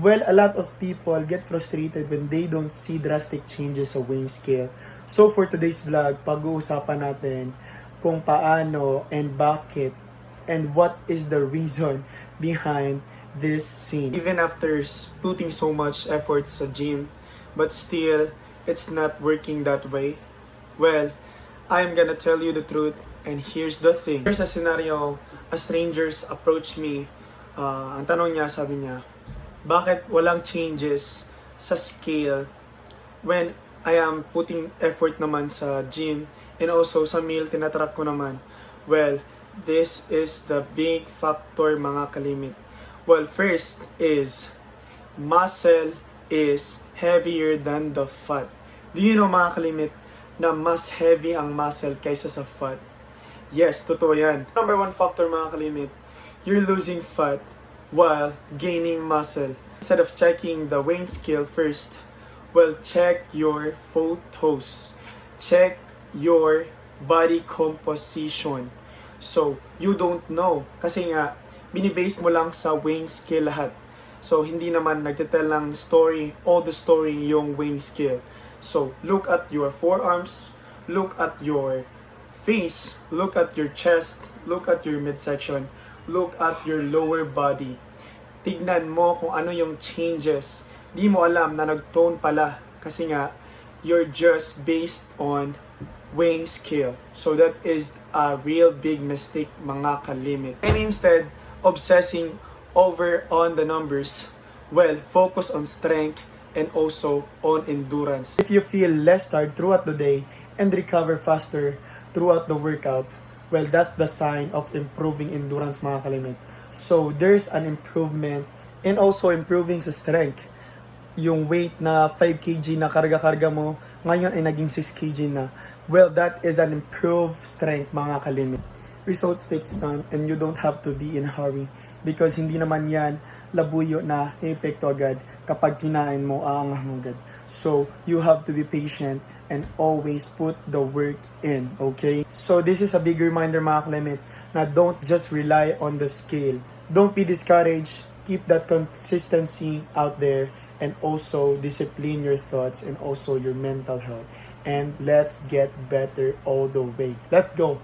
Well, a lot of people get frustrated when they don't see drastic changes sa weighing scale. So for today's vlog, pag-uusapan natin kung paano and bakit and what is the reason behind this scene. Even after putting so much effort sa gym, but still, it's not working that way. Well, I'm gonna tell you the truth, and here's the thing. There's a scenario, a strangers approached me. Ang tanong niya, sabi niya, bakit walang changes sa scale when I am putting effort naman sa gym and also sa meal tinatrack ko naman? Well, this is the big factor mga kalimit. Well, first is muscle is heavier than the fat. Do you know mga kalimit na mas heavy ang muscle kaysa sa fat? Yes, totoo yan. Number one factor mga kalimit, you're losing fat while gaining muscle. Instead of checking the weighing scale first, well, check your photos. Check your body composition. So, you don't know. Kasi nga, binibase mo lang sa weighing scale lahat. So, hindi naman nagtitel ng story, all the story yung weighing scale. So, look at your forearms, look at your face, look at your chest, look at your midsection, look at your lower body. Tignan mo kung ano yung changes. Di mo alam na nag-tone pala kasi nga you're just based on weighing scale. So that is a real big mistake mga kalimit. And instead, obsessing over on the numbers, well, focus on strength and also on endurance. If you feel less tired throughout the day and recover faster throughout the workout, well, that's the sign of improving endurance mga kalimit. So, there's an improvement and also improving sa strength. Yung weight na 5 kg na karga-karga mo, ngayon ay naging 6 kg na. Well, that is an improved strength mga kalimit. Results takes time and you don't have to be in a hurry because hindi naman yan labuyo na epekto agad kapag kinain mo aangang agad. So, you have to be patient and always put the work in, okay? So, this is a big reminder mga kalimit na don't just rely on the scale. Don't be discouraged. Keep that consistency out there and also discipline your thoughts and also your mental health. And let's get better all the way. Let's go!